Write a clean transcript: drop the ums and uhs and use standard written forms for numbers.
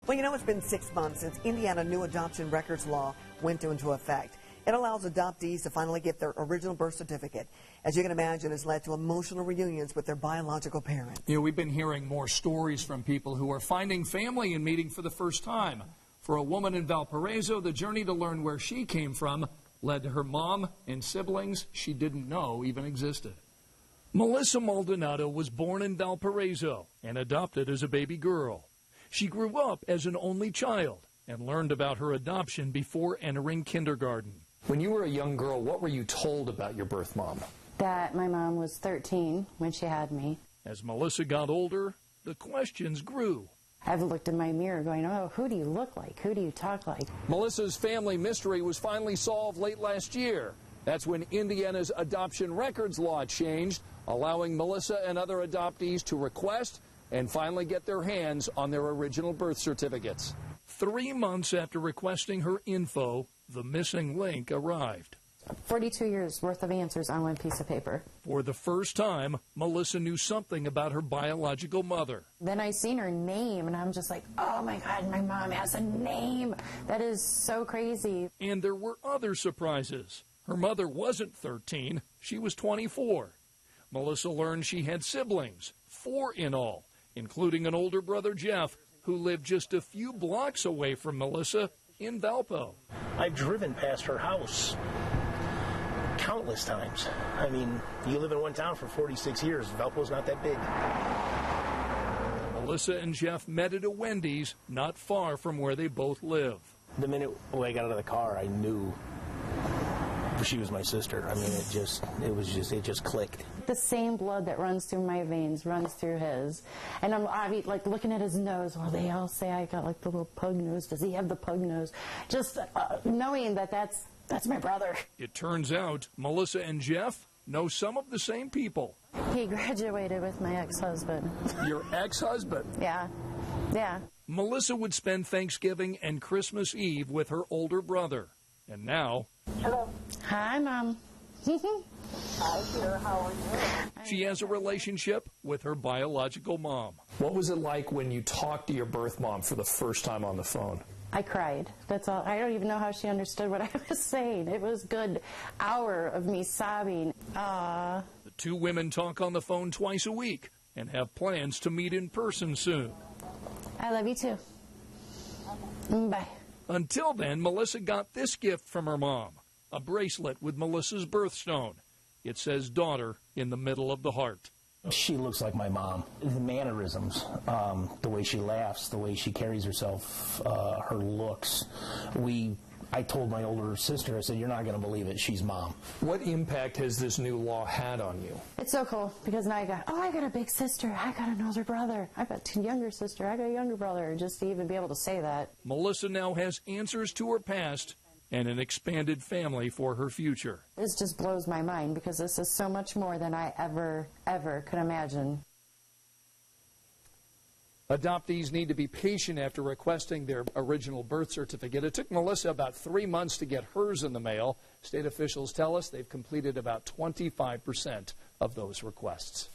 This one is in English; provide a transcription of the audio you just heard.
Well, you know, it's been 6 months since Indiana new adoption records law went into effect. It allows adoptees to finally get their original birth certificate. As you can imagine, it's led to emotional reunions with their biological parents. You know, we've been hearing more stories from people who are finding family and meeting for the first time. For a woman in Valparaiso, the journey to learn where she came from led to her mom and siblings she didn't know even existed. Melissa Maldonado was born in Valparaiso and adopted as a baby girl. She grew up as an only child and learned about her adoption before entering kindergarten. When you were a young girl, what were you told about your birth mom? That my mom was 13 when she had me. As Melissa got older, the questions grew. I've looked in my mirror going, oh, who do you look like? Who do you talk like? Melissa's family mystery was finally solved late last year. That's when Indiana's adoption records law changed, allowing Melissa and other adoptees to request and finally get their hands on their original birth certificates. 3 months after requesting her info, the missing link arrived. 42 years worth of answers on one piece of paper. For the first time, Melissa knew something about her biological mother. Then I seen her name, and I'm just like, oh my God, my mom has a name. That is so crazy. And there were other surprises. Her mother wasn't 13, she was 24. Melissa learned she had siblings, 4 in all, including an older brother, Jeff, who lived just a few blocks away from Melissa in Valpo. I've driven past her house countless times. I mean, you live in one town for 46 years. Valpo's not that big. Melissa and Jeff met at a Wendy's not far from where they both live. The minute I got out of the car, I knew she was my sister. I mean, it just clicked. The same blood that runs through my veins runs through his. And I'm like looking at his nose. Well, they all say I got like the little pug nose. Does he have the pug nose? Just knowing that that's my brother. It turns out Melissa and Jeff know some of the same people. He graduated with my ex-husband. Your ex-husband? Yeah. Melissa would spend Thanksgiving and Christmas Eve with her older brother. And now... Hello. Hi, Mom. Hi, dear. How are you? She has a relationship with her biological mom. What was it like when you talked to your birth mom for the first time on the phone? I cried. That's all. I don't even know how she understood what I was saying. It was a good hour of me sobbing. The two women talk on the phone twice a week and have plans to meet in person soon. I love you too. Bye. Until then, Melissa got this gift from her mom, a bracelet with Melissa's birthstone. It says daughter in the middle of the heart. She looks like my mom. The mannerisms, the way she laughs, the way she carries herself, her looks. I told my older sister, I said, you're not going to believe it, she's Mom. What impact has this new law had on you? It's so cool because now I got a big sister. I got an older brother. I got a younger sister. I got a younger brother. Just to even be able to say that. Melissa now has answers to her past and an expanded family for her future. This just blows my mind because this is so much more than I ever could imagine. Adoptees need to be patient after requesting their original birth certificate. It took Melissa about 3 months to get hers in the mail. State officials tell us they've completed about 25% of those requests.